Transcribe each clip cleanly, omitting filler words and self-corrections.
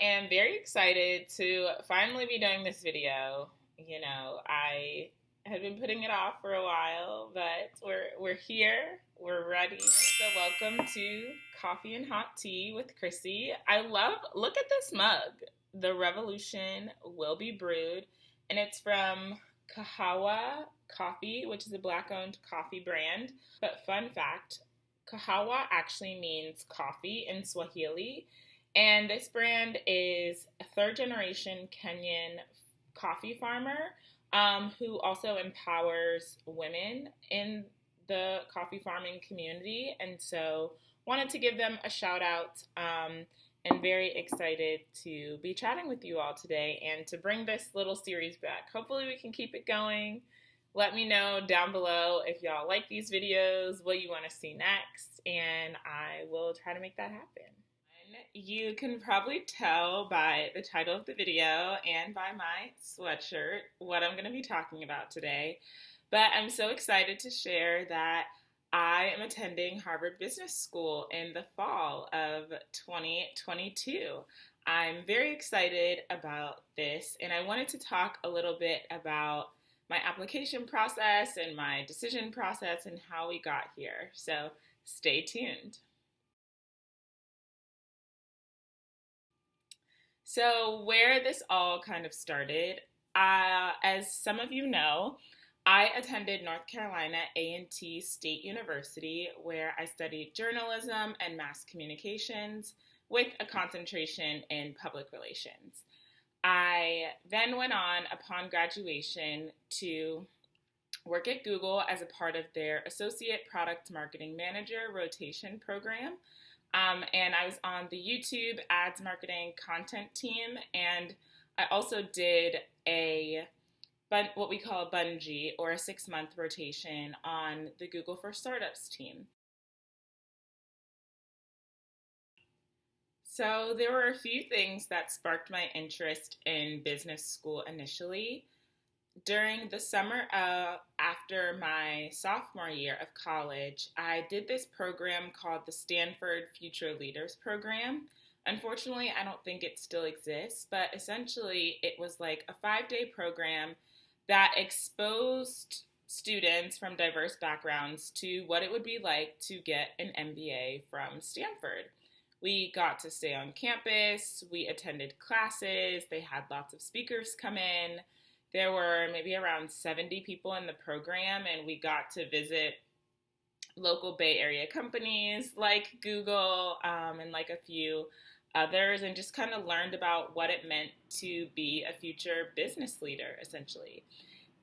am very excited to finally be doing this video. I had been putting it off for a while, but we're here. We're ready. So welcome to Coffee and Hot Tea with Chrissy. Look at this mug. The revolution will be brewed, and it's from Kahawa Coffee, which is a Black-owned coffee brand. But fun fact, Kahawa actually means coffee in Swahili. And this brand is a third-generation Kenyan coffee farmer who also empowers women in the coffee farming community. And so wanted to give them a shout out and very excited to be chatting with you all today and to bring this little series back. Hopefully we can keep it going. Let me know down below if y'all like these videos, what you want to see next, and I will try to make that happen. You can probably tell by the title of the video and by my sweatshirt what I'm going to be talking about today, but I'm so excited to share that I am attending Harvard Business School in the fall of 2022. I'm very excited about this, and I wanted to talk a little bit about my application process and my decision process and how we got here. So stay tuned. So where this all kind of started, as some of you know, I attended North Carolina A&T State University, where I studied journalism and mass communications with a concentration in public relations. I then went on upon graduation to work at Google as a part of their Associate Product Marketing Manager rotation program. And I was on the YouTube ads marketing content team, and I also did what we call a bungee, or a 6-month rotation on the Google for Startups team. So there were a few things that sparked my interest in business school initially. During the summer after my sophomore year of college, I did this program called the Stanford Future Leaders Program. Unfortunately, I don't think it still exists, but essentially it was like a 5-day program that exposed students from diverse backgrounds to what it would be like to get an MBA from Stanford. We got to stay on campus, we attended classes, they had lots of speakers come in. There were maybe around 70 people in the program, and we got to visit local Bay Area companies like Google and like a few others, and just kind of learned about what it meant to be a future business leader, essentially.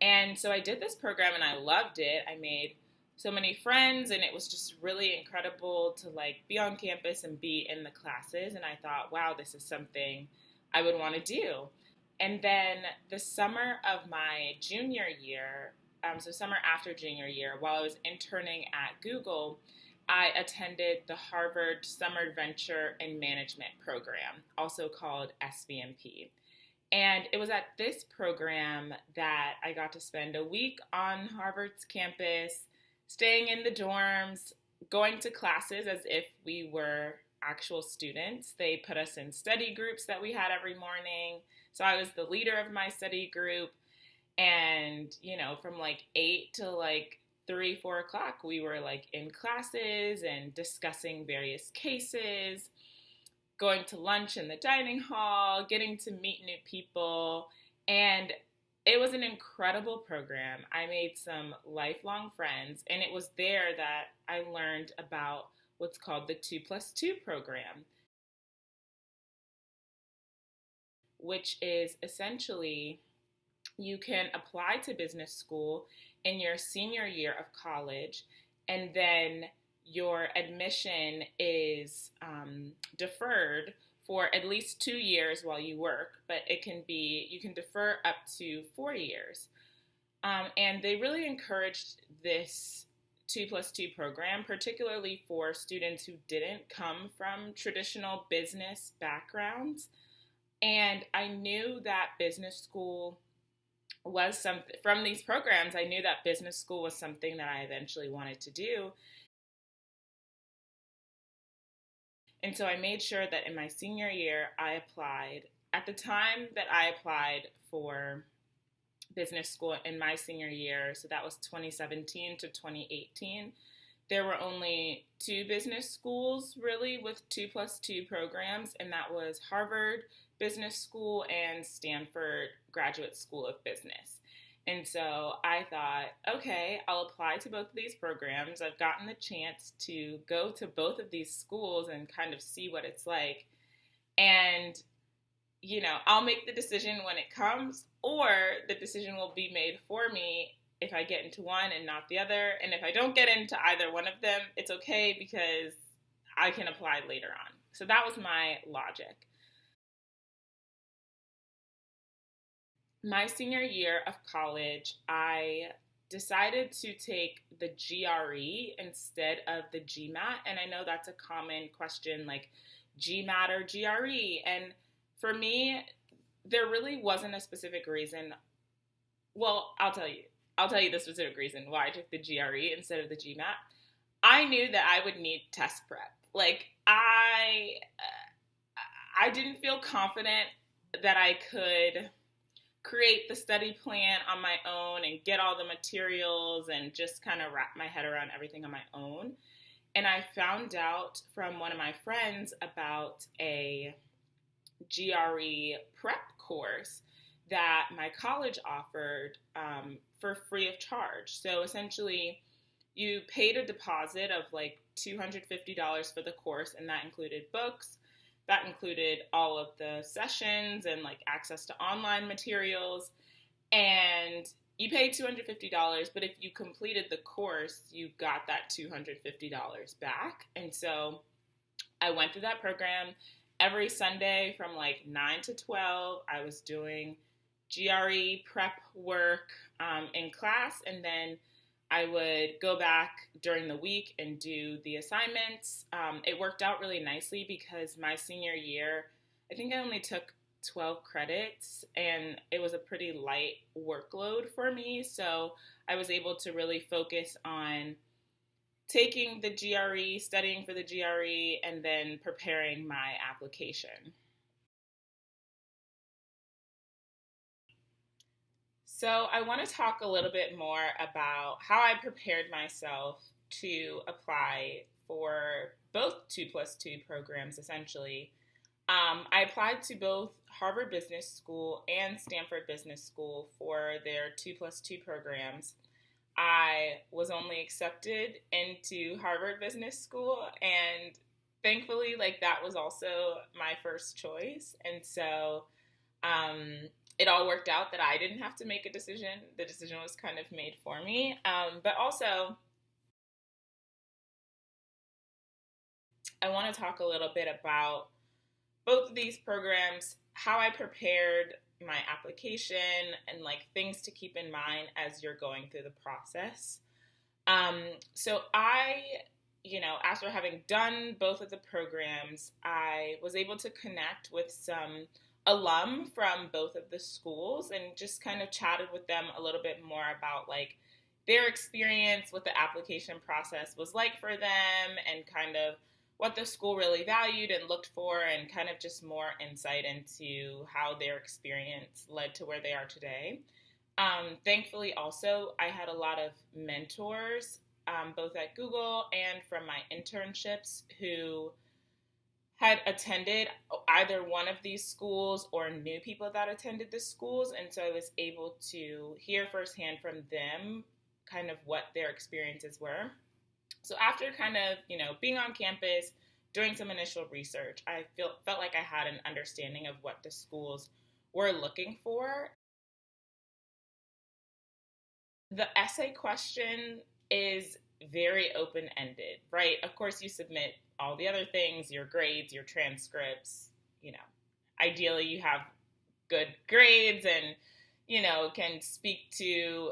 And so I did this program, and I loved it. I made so many friends, and it was just really incredible to be on campus and be in the classes. And I thought, wow, this is something I would want to do. And then the summer of my junior year, so summer after junior year, while I was interning at Google, I attended the Harvard Summer Adventure in Management program, also called SVMP. And it was at this program that I got to spend a week on Harvard's campus, staying in the dorms, going to classes as if we were actual students. They put us in study groups that we had every morning. So I was the leader of my study group, and, from 8 to 3, 4 o'clock, we were in classes and discussing various cases, going to lunch in the dining hall, getting to meet new people, and it was an incredible program. I made some lifelong friends, and it was there that I learned about what's called the 2+2 program, which is essentially you can apply to business school in your senior year of college, and then your admission is deferred for at least 2 years while you work, but you can defer up to 4 years. And they really encouraged this 2+2 program, particularly for students who didn't come from traditional business backgrounds. And I knew that business school was something, from these programs, I knew that business school was something that I eventually wanted to do. And so I made sure that in my senior year, I applied. At the time that I applied for business school in my senior year, so that was 2017 to 2018, there were only two business schools really with 2+2 programs, and that was Harvard Business School and Stanford Graduate School of Business. And so I thought, okay, I'll apply to both of these programs. I've gotten the chance to go to both of these schools and kind of see what it's like. And, I'll make the decision when it comes, or the decision will be made for me if I get into one and not the other. And if I don't get into either one of them, it's okay because I can apply later on. So that was my logic. My senior year of college, I decided to take the GRE instead of the GMAT. And I know that's a common question, like GMAT or GRE. And for me, there really wasn't a specific reason. Well, I'll tell you the specific reason why I took the GRE instead of the GMAT. I knew that I would need test prep. Like I didn't feel confident that I could create the study plan on my own and get all the materials and just kind of wrap my head around everything on my own. And I found out from one of my friends about a GRE prep course that my college offered for free of charge. So essentially, you paid a deposit of like $250 for the course, and that included books. That included all of the sessions and like access to online materials. And you paid $250, but if you completed the course, you got that $250 back. And so I went through that program. Every Sunday from like 9 to 12, I was doing GRE prep work in class, and then I would go back during the week and do the assignments. It worked out really nicely because my senior year, I think I only took 12 credits, and it was a pretty light workload for me. So I was able to really focus on taking the GRE, studying for the GRE, and then preparing my application. So I want to talk a little bit more about how I prepared myself to apply for both 2+2 programs, essentially. I applied to both Harvard Business School and Stanford Business School for their 2+2 programs. I was only accepted into Harvard Business School, and thankfully, like, that was also my first choice. And so it all worked out that I didn't have to make a decision. The decision was kind of made for me. But also, I want to talk a little bit about both of these programs, how I prepared my application, and like things to keep in mind as you're going through the process. So after having done both of the programs, I was able to connect with some alum from both of the schools and just kind of chatted with them a little bit more about like their experience, what the application process was like for them, and kind of what the school really valued and looked for, and kind of just more insight into how their experience led to where they are today. Thankfully, also, I had a lot of mentors, both at Google and from my internships, who had attended either one of these schools or knew people that attended the schools. And so I was able to hear firsthand from them kind of what their experiences were. So after kind of, being on campus, doing some initial research, I felt like I had an understanding of what the schools were looking for. The essay question is very open-ended, right? Of course, you submit all the other things, your grades, your transcripts, ideally you have good grades and, can speak to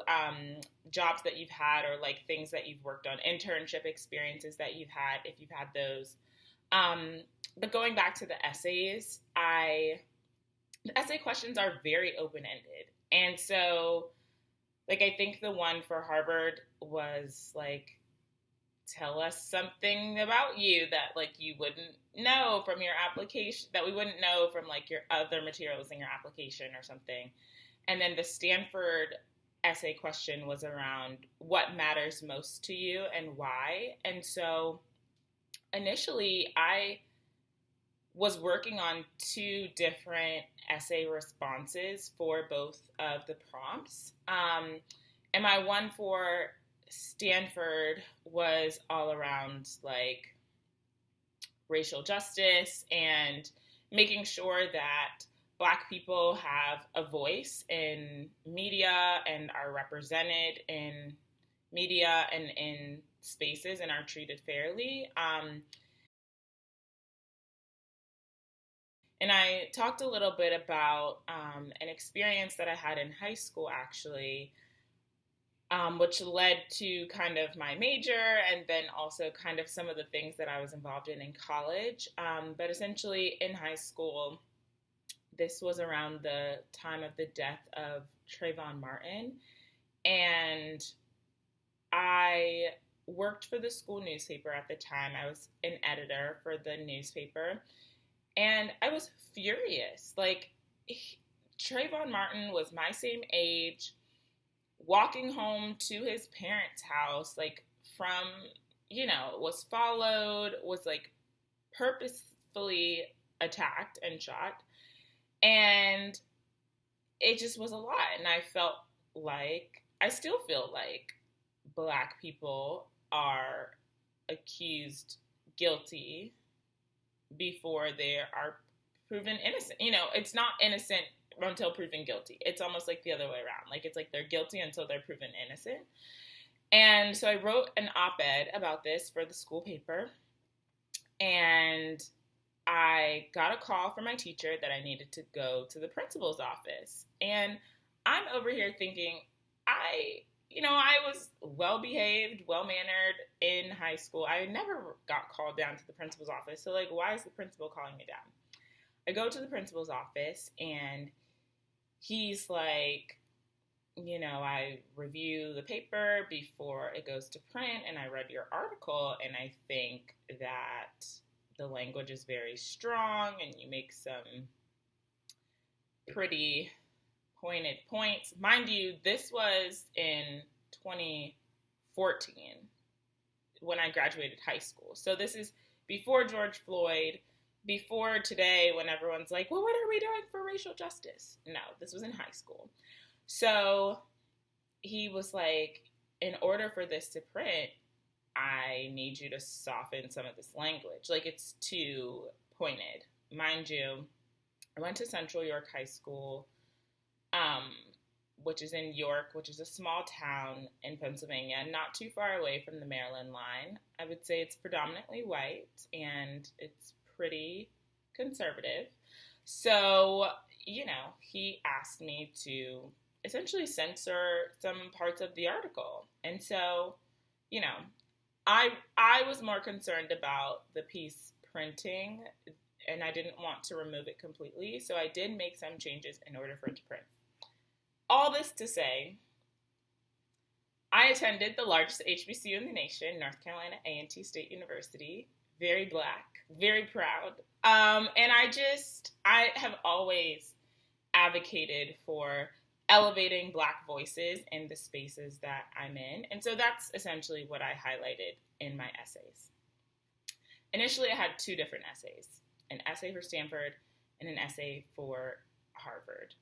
jobs that you've had, or like things that you've worked on, internship experiences that you've had, if you've had those. But going back to the essays, the essay questions are very open-ended. And so, like, I think the one for Harvard was like tell us something about you that like you wouldn't know from your application, that we wouldn't know from like your other materials in your application or something. And then the Stanford essay question was around what matters most to you and why. And so initially I was working on two different essay responses for both of the prompts. And my one for Stanford was all around like racial justice and making sure that Black people have a voice in media and are represented in media and in spaces and are treated fairly. And I talked a little bit about an experience that I had in high school, actually, which led to kind of my major and then also kind of some of the things that I was involved in college. But essentially, in high school, this was around the time of the death of Trayvon Martin. And I worked for the school newspaper at the time. I was an editor for the newspaper. And I was furious. Like, Trayvon Martin was my same age, walking home to his parents' house, like, from, was followed, was, like, purposefully attacked and shot. And it just was a lot. And I felt like, I still feel like Black people are accused guilty before they are proven innocent. It's not innocent until proven guilty. It's almost like the other way around. Like, it's like they're guilty until they're proven innocent. And so I wrote an op-ed about this for the school paper. And I got a call from my teacher that I needed to go to the principal's office. And I'm over here thinking, I was well-behaved, well-mannered in high school. I never got called down to the principal's office. So, like, why is the principal calling me down? I go to the principal's office, and he's like, I review the paper before it goes to print, and I read your article, and I think that the language is very strong, and you make some pretty pointed points. Mind you, this was in 2014 when I graduated high school. So this is before George Floyd, before today when everyone's like, well, what are we doing for racial justice? No, this was in high school. So he was like, in order for this to print, I need you to soften some of this language. Like, it's too pointed. Mind you, I went to Central York High School, which is in York, which is a small town in Pennsylvania, not too far away from the Maryland line. I would say it's predominantly white, and it's pretty conservative. So, he asked me to essentially censor some parts of the article. And so, I was more concerned about the piece printing, and I didn't want to remove it completely. So I did make some changes in order for it to print. All this to say, I attended the largest HBCU in the nation, North Carolina A&T State University. Very Black, very proud. And I have always advocated for elevating Black voices in the spaces that I'm in. And so that's essentially what I highlighted in my essays. Initially, I had two different essays, an essay for Stanford and an essay for Harvard.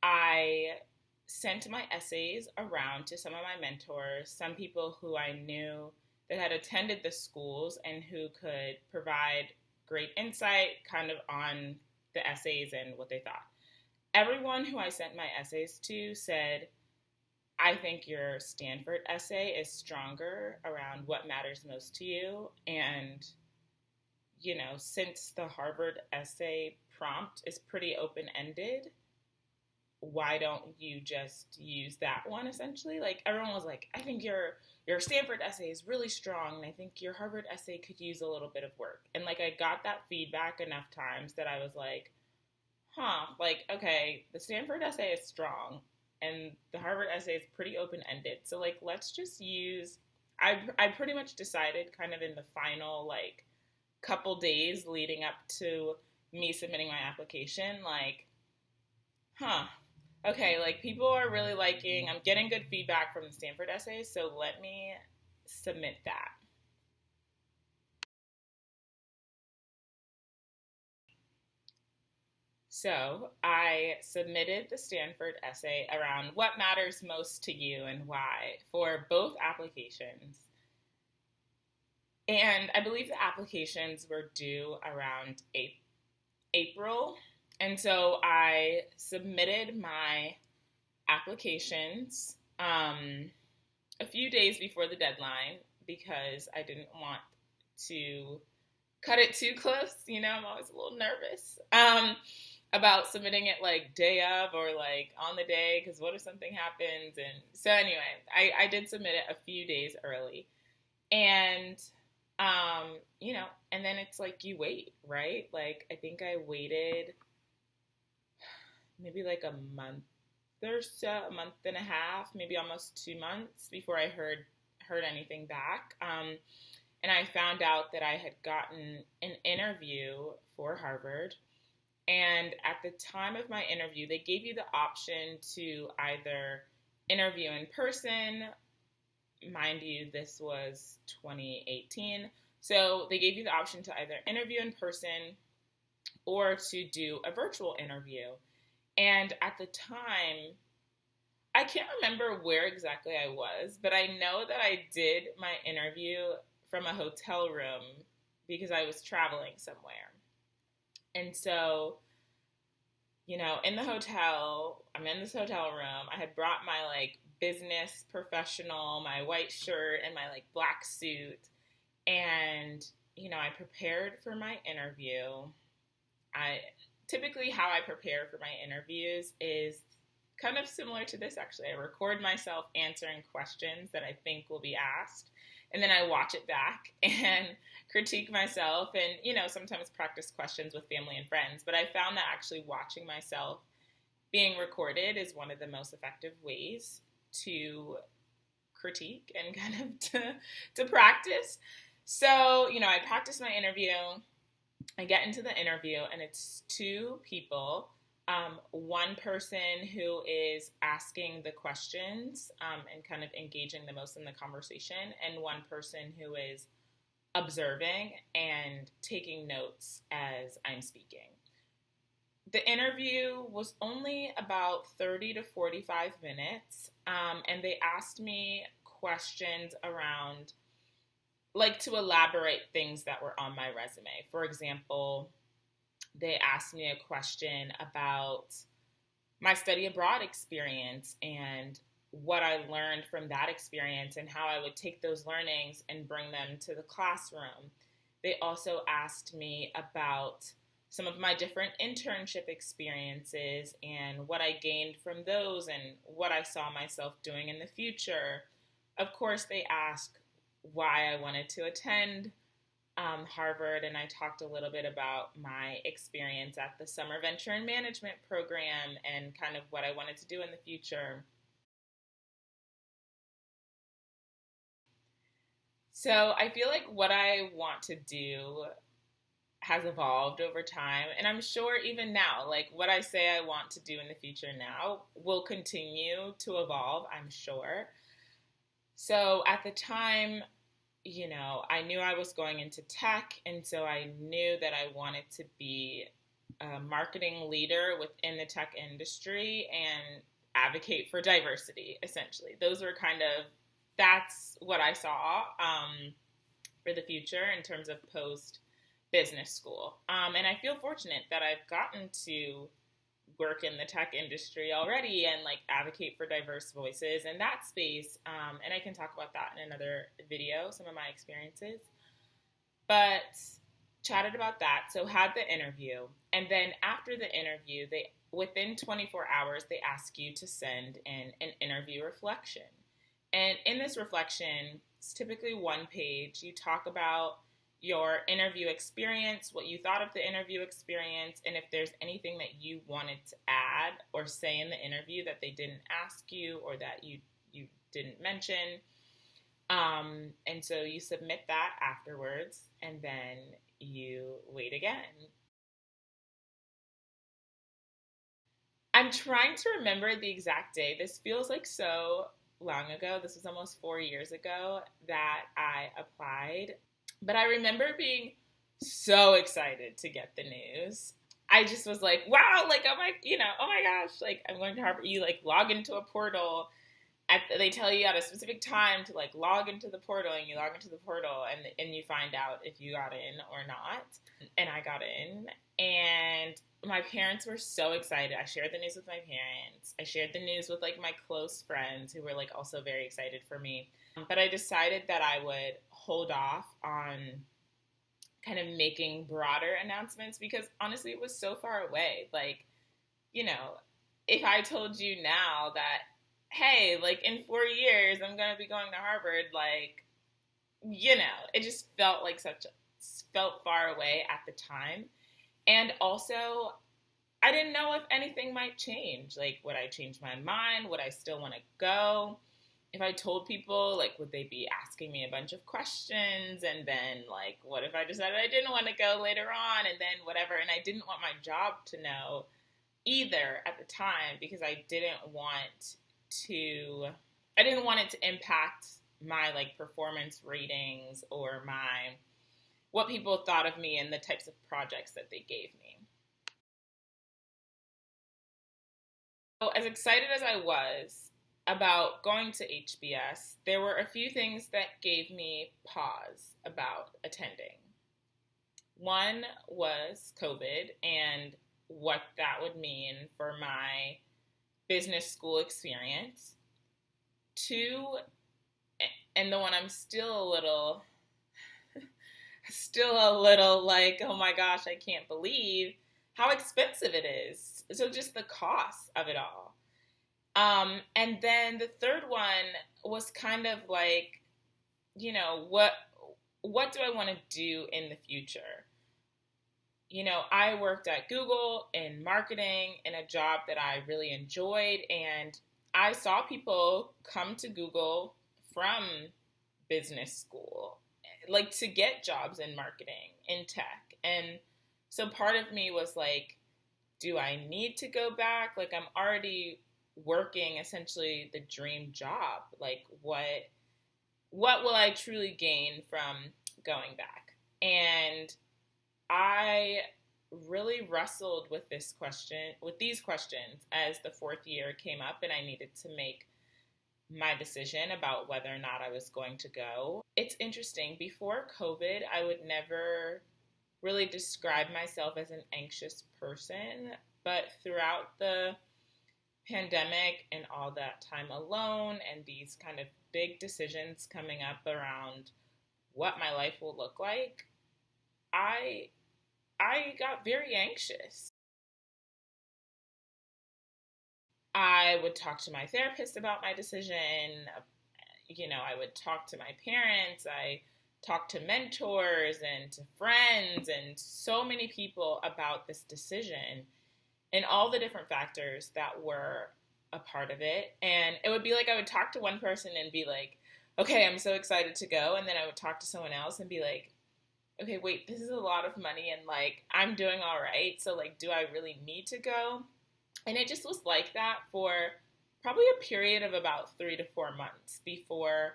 I sent my essays around to some of my mentors, some people who I knew that had attended the schools and who could provide great insight kind of on the essays and what they thought. Everyone who I sent my essays to said, I think your Stanford essay is stronger around what matters most to you. And, since the Harvard essay prompt is pretty open-ended, why don't you just use that one, essentially? Like, everyone was like, I think your Stanford essay is really strong, and I think your Harvard essay could use a little bit of work. And, like, I got that feedback enough times that I was like, okay, the Stanford essay is strong, and the Harvard essay is pretty open-ended. So, like, let's just use I pretty much decided kind of in the final like couple days leading up to me submitting my application, like, huh, okay, like people are really liking, I'm getting good feedback from the Stanford essays, so let me submit that. So I submitted the Stanford essay around what matters most to you and why for both applications. And I believe the applications were due around April. And so I submitted my applications a few days before the deadline because I didn't want to cut it too close. You know, I'm always a little nervous about submitting it like day of or like on the day because what if something happens? And so anyway, I did submit it a few days early. And, you know, and then it's like you wait, right? Like I think I waited maybe like a month or so, a month and a half, maybe almost 2 months before I heard anything back. And I found out that I had gotten an interview for Harvard. And at the time of my interview, they gave you the option to either interview in person. Mind you, this was 2018. So they gave you the option to either interview in person or to do a virtual interview. And at the time, I can't remember where exactly I was, but I know that I did my interview from a hotel room because I was traveling somewhere. And so, you know, in the hotel, I'm in this hotel room. I had brought my like business professional, my white shirt and my like black suit. And, you know, I prepared for my interview. Typically how I prepare for my interviews is kind of similar to this, actually. I record myself answering questions that I think will be asked, and then I watch it back and critique myself and, you know, sometimes practice questions with family and friends. But I found that actually watching myself being recorded is one of the most effective ways to critique and kind of to practice. So, you know, I practice my interview. I get into the interview, and it's two people. One person who is asking the questions and kind of engaging the most in the conversation, and one person who is observing and taking notes as I'm speaking. The interview was only about 30 to 45 minutes, and they asked me questions around, like, to elaborate things that were on my resume. For example, they asked me a question about my study abroad experience and what I learned from that experience and how I would take those learnings and bring them to the classroom. They also asked me about some of my different internship experiences and what I gained from those and what I saw myself doing in the future. Of course, they asked why I wanted to attend Harvard, and I talked a little bit about my experience at the Summer Venture and Management program and kind of what I wanted to do in the future. So I feel like what I want to do has evolved over time, and I'm sure even now, like what I say I want to do in the future now will continue to evolve, I'm sure. So at the time, you know, I knew I was going into tech, and so I knew that I wanted to be a marketing leader within the tech industry and advocate for diversity, essentially. That's what I saw for the future in terms of post-business school. And I feel fortunate that I've gotten to work in the tech industry already and like advocate for diverse voices in that space. And I can talk about that in another video, some of my experiences. But chatted about that. So had the interview. And then after the interview, within 24 hours, they ask you to send in an interview reflection. And in this reflection, it's typically one page. You talk about your interview experience, what you thought of the interview experience, and if there's anything that you wanted to add or say in the interview that they didn't ask you or that you didn't mention. And so you submit that afterwards, and then you wait again. I'm trying to remember the exact day. This feels like so long ago. This was almost 4 years ago that I applied. But I remember being so excited to get the news. I just was like, wow, like, oh my gosh, like, I'm going to Harvard. You like log into a portal. They tell you at a specific time to like log into the portal, and you log into the portal, and you find out if you got in or not. And I got in, and my parents were so excited. I shared the news with my parents. I shared the news with like my close friends who were like also very excited for me. But I decided that I would hold off on kind of making broader announcements because honestly, it was so far away. Like, you know, if I told you now that, hey, like in 4 years, I'm going to be going to Harvard, like, you know, it just felt like felt far away at the time. And also, I didn't know if anything might change. Like, would I change my mind? Would I still want to go? If I told people, like, would they be asking me a bunch of questions? And then, like, what if I decided I didn't want to go later on? And then whatever. And I didn't want my job to know either at the time because I didn't want it to impact my, like, performance ratings or what people thought of me and the types of projects that they gave me. So as excited as I was about going to HBS, there were a few things that gave me pause about attending. One was COVID and what that would mean for my business school experience. Two, and the one I'm still a little like, oh my gosh, I can't believe how expensive it is. So just the cost of it all. And then the third one was kind of like, you know, what do I want to do in the future? You know, I worked at Google in marketing in a job that I really enjoyed, and I saw people come to Google from business school, like to get jobs in marketing, in tech. And so part of me was like, do I need to go back? Like, I'm already working essentially the dream job. Like, what will I truly gain from going back? And I really wrestled with these questions as the fourth year came up and I needed to make my decision about whether or not I was going to go. It's interesting. Before COVID, I would never really describe myself as an anxious person, but throughout the pandemic and all that time alone and these kind of big decisions coming up around what my life will look like, I got very anxious. I would talk to my therapist about my decision. You know, I would talk to my parents. I talked to mentors and to friends and so many people about this decision and all the different factors that were a part of it. And it would be like I would talk to one person and be like, okay, I'm so excited to go. And then I would talk to someone else and be like, okay, wait, this is a lot of money and like I'm doing all right. So like, do I really need to go? And it just was like that for probably a period of about 3 to 4 months before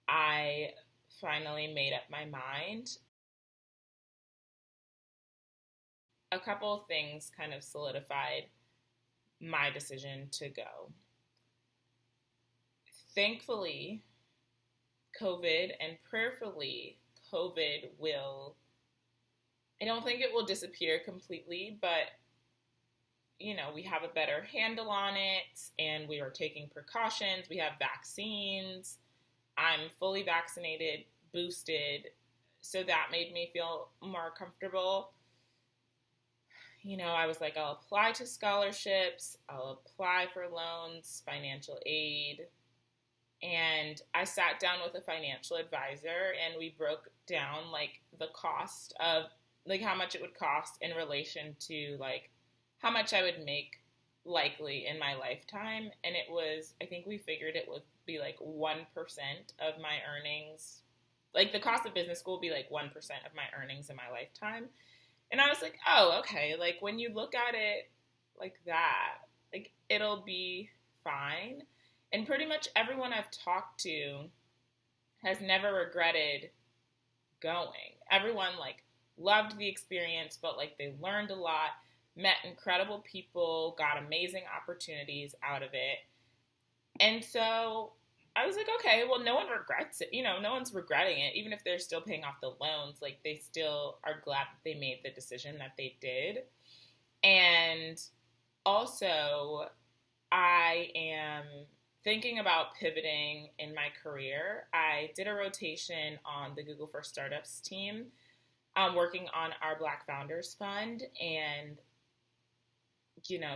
I finally made up my mind. A couple of things kind of solidified my decision to go. Thankfully, COVID and prayerfully, COVID I don't think it will disappear completely, but you know, we have a better handle on it and we are taking precautions. We have vaccines. I'm fully vaccinated, boosted. So that made me feel more comfortable. You know, I was like, I'll apply to scholarships. I'll apply for loans, financial aid. And I sat down with a financial advisor and we broke down like the cost of like how much it would cost in relation to like how much I would make likely in my lifetime. And it was, I think we figured it would be like 1% of my earnings. Like the cost of business school would be like 1% of my earnings in my lifetime. And I was like, oh, okay. Like when you look at it like that, like it'll be fine. And pretty much everyone I've talked to has never regretted going. Everyone like loved the experience, felt like they learned a lot, met incredible people, got amazing opportunities out of it. And so I was like, okay, well, no one regrets it. No one's regretting it. Even if they're still paying off the loans, like they still are glad that they made the decision that they did. And also, I am thinking about pivoting in my career. I did a rotation on the Google for Startups team, working on our Black Founders Fund, and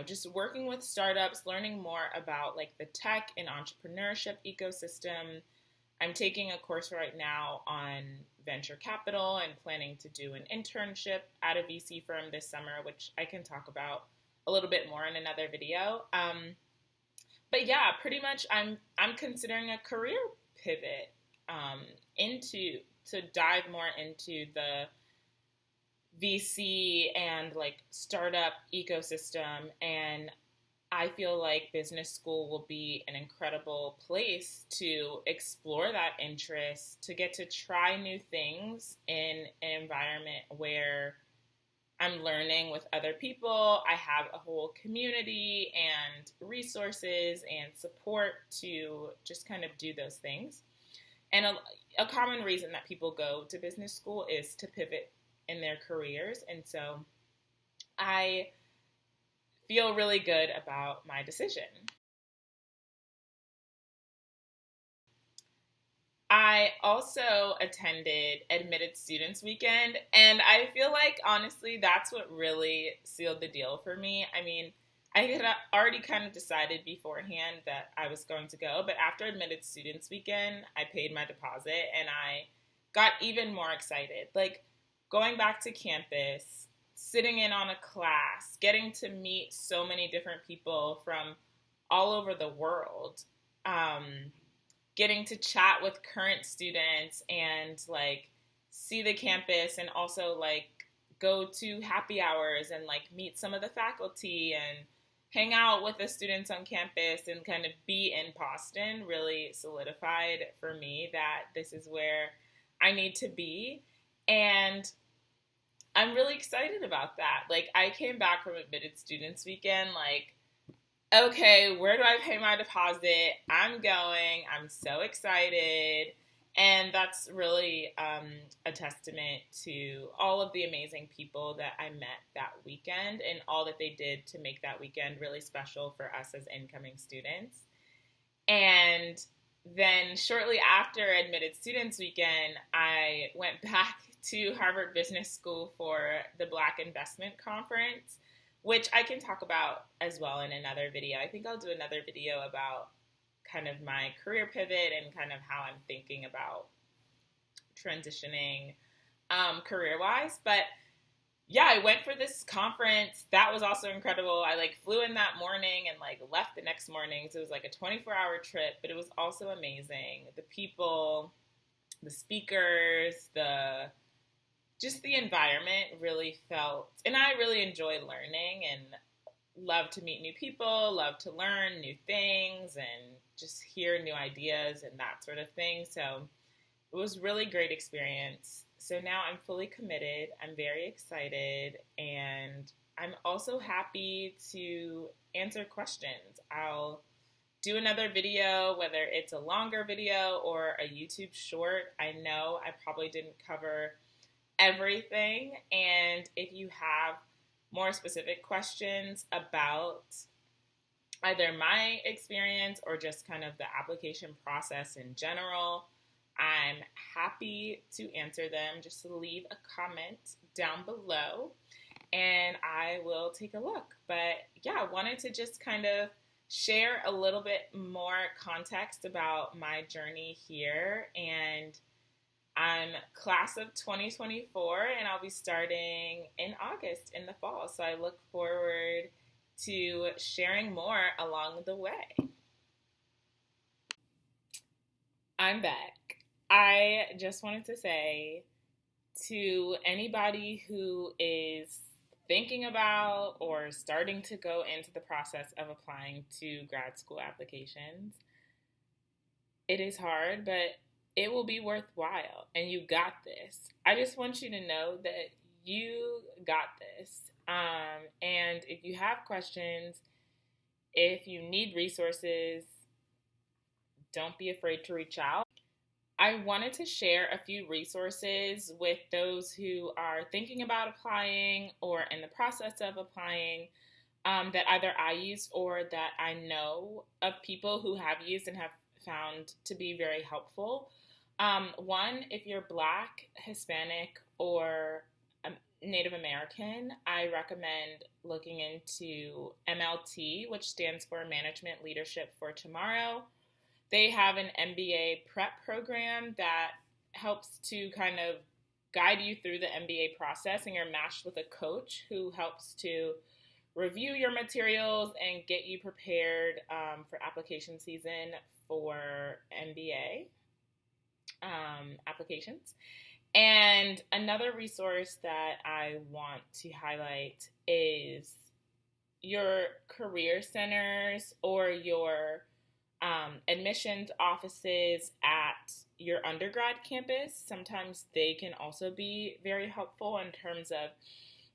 just working with startups, learning more about like the tech and entrepreneurship ecosystem. I'm taking a course right now on venture capital and planning to do an internship at a VC firm this summer, which I can talk about a little bit more in another video. But yeah, pretty much I'm considering a career pivot to dive more into the VC and like startup ecosystem, and I feel like business school will be an incredible place to explore that interest, to get to try new things in an environment where I'm learning with other people. I have a whole community and resources and support to just kind of do those things. And a common reason that people go to business school is to pivot in their careers. And so I feel really good about my decision. I also attended Admitted Students Weekend, and I feel like, honestly, that's what really sealed the deal for me. I mean, I had already kind of decided beforehand that I was going to go, but after Admitted Students Weekend, I paid my deposit, and I got even more excited. Like, going back to campus, sitting in on a class, getting to meet so many different people from all over the world, getting to chat with current students and like see the campus, and also like go to happy hours and like meet some of the faculty and hang out with the students on campus and kind of be in Boston really solidified for me that this is where I need to be. And I'm really excited about that. Like, I came back from Admitted Students Weekend like, okay, where do I pay my deposit? I'm going. I'm so excited. And that's really a testament to all of the amazing people that I met that weekend and all that they did to make that weekend really special for us as incoming students. And then shortly after Admitted Students Weekend, I went back to Harvard Business School for the Black Investment Conference, which I can talk about as well in another video. I think I'll do another video about kind of my career pivot and kind of how I'm thinking about transitioning career-wise. But yeah, I went for this conference. That was also incredible. I like flew in that morning and like left the next morning. So it was like a 24-hour trip, but it was also amazing. The people, the speakers, just the environment really felt, and I really enjoy learning and love to meet new people, love to learn new things and just hear new ideas and that sort of thing. So it was really great experience. So now I'm fully committed. I'm very excited, and I'm also happy to answer questions. I'll do another video, whether it's a longer video or a YouTube short. I know I probably didn't cover everything, and if you have more specific questions about either my experience or just kind of the application process in general, I'm happy to answer them. Just leave a comment down below and I will take a look. But yeah, I wanted to just kind of share a little bit more context about my journey here. And I'm class of 2024, and I'll be starting in August in the fall. So I look forward to sharing more along the way. I'm back. I just wanted to say to anybody who is thinking about or starting to go into the process of applying to grad school applications, it is hard, but it will be worthwhile, and you got this. I just want you to know that you got this. And if you have questions, if you need resources, don't be afraid to reach out. I wanted to share a few resources with those who are thinking about applying or in the process of applying, that either I used or that I know of people who have used and have found to be very helpful. One, if you're Black, Hispanic, or Native American, I recommend looking into MLT, which stands for Management Leadership for Tomorrow. They have an MBA prep program that helps to kind of guide you through the MBA process, and you're matched with a coach who helps to review your materials and get you prepared for application season for MBA applications. And another resource that I want to highlight is your career centers or your admissions offices at your undergrad campus. Sometimes they can also be very helpful in terms of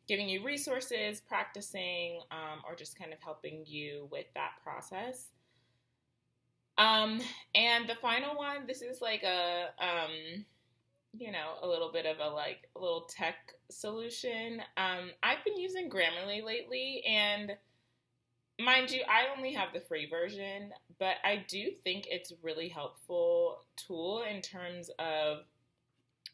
giving you resources, practicing, or just kind of helping you with that process. And the final one, this is like a little bit of a little tech solution. I've been using Grammarly lately, and mind you, I only have the free version, but I do think it's a really helpful tool in terms of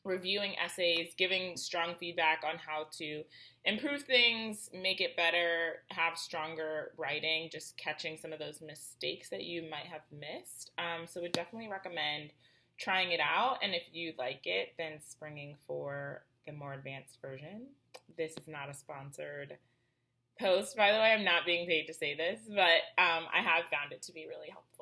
reviewing essays, giving strong feedback on how to improve things, make it better, have stronger writing, just catching some of those mistakes that you might have missed. So would definitely recommend trying it out, and if you like it, then springing for the more advanced version. This is not a sponsored post, by the way. I'm not being paid to say this, but I have found it to be really helpful.